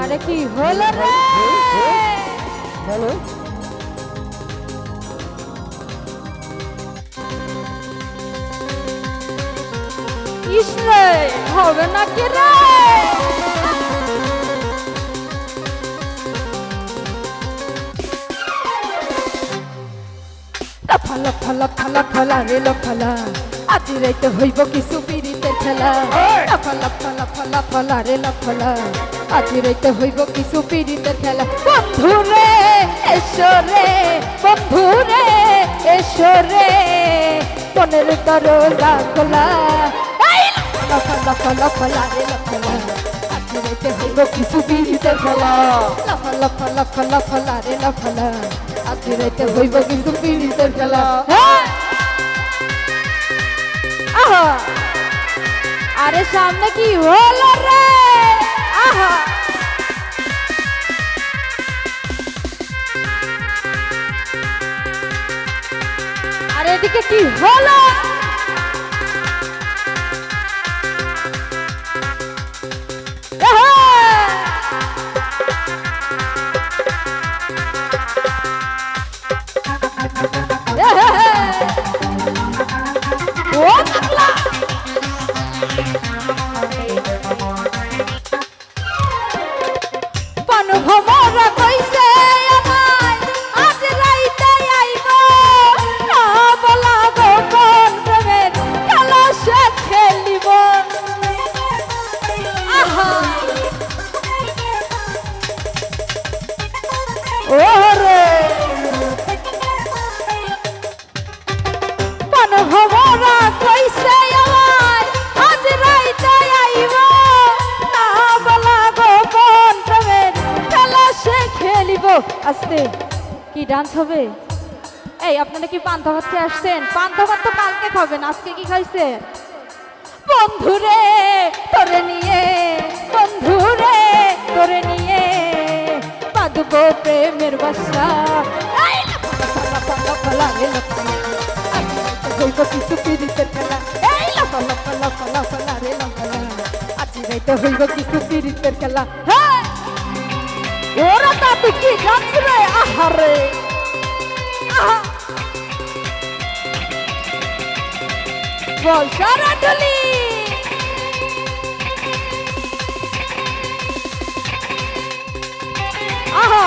আরে কি হলো রে? বলো। ইসরে হবে নাকি রে? ফালা ফালা ফালা ফালা রে ফালা আজি রাইতে হইব কিছু পিরিতের খেলা। ফালা ফালা ফালা ফালা রে ফালা আজি রাইতে হইব কিছু পিরিতের খেলা। বন্ধু রে এসো রে, বন্ধু রে এসো রে, মনের দরজা খোলা। ফালা ফালা ফালা রে ফালা আজি রাইতে হইব কিছু পিরিতের খেলা। ফালা ফালা ফালা ফালা রে ফালা আজি রাইতে হইব কিছু পিরিতের খেলা। আহা আরে সামনে কি হলো রে? আহা আরে এদিকে কি হলো? আস্তে কি ডান্স হবে? এই আপনারা কি পান্তা ভাত খেয়ে আসছেন? পান্তা ভাত তো কালকে খাবেন, আজকে কি খাইছে? বন্ধুরে তোরে নিয়ে, বন্ধুরে তোরে নিয়ে বাঁধবো প্রেমের বাসা। কিছু পিরিতের খেলা। আজি রাইতে হইব কিছু পিরিতের খেলা। ওরা তাতে কি ডান্স রে? আহারে বল সারা ডলি। আহা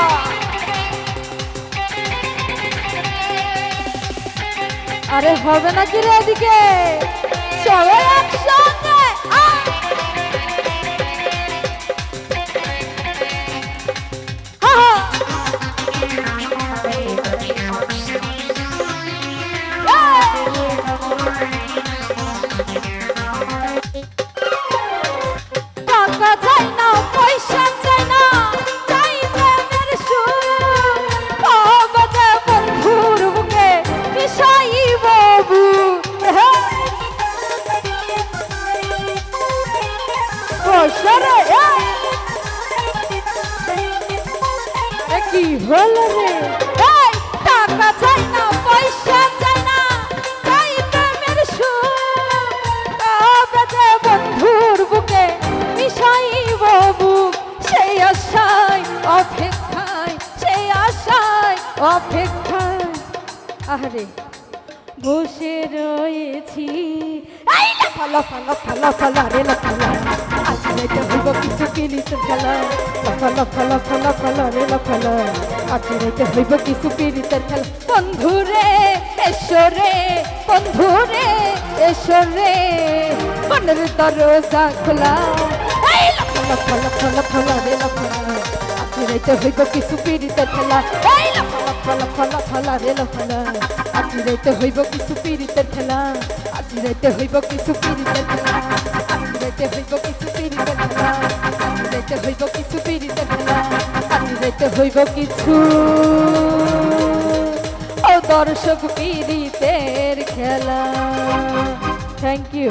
আরে হবে নাকি রে এদিকে? সবাই একসঙ্গে কি হলো রে? টাকা চাই না, পয়সা চাই না, চাই প্রেমের সুখ। বন্ধুর বুকে মিশাইব বুক, সেই আশায় অপেক্ষায়, সেই আশায় অপেক্ষায় আরে বসে রয়েছি। ফালা ফালা ফালা ফালা রে ফালা আজি রাইতে হইব কিছু পিরিতের খেলা। ফালা ফালা ফালা ফালা রে ফালা আজি রাইতে হইব কিছু পিরিতের খেলা। বন্ধু রে এসো রে, বন্ধু রে এসো রে, মনের দরজা খোলা। ফালা ফালা ফালা ফালা রে ফালা আজি রাইতে হইব কিছু পিরিতের খেলা। ফালা ফালা ফালা রে ফালা আজি রাইতে হইব কিছু পিরিতের খেলা। আজি রাইতে হইব কিছু পিরিতের খেলা। আজি রাইতে হইব কিছু পিরিতের খেলা। আজি রাইতে হইব কিছু পিরিতের খেলা। আজি রাইতে হইব কিছু ও দর্শক পিরিতের খেলা। Thank you.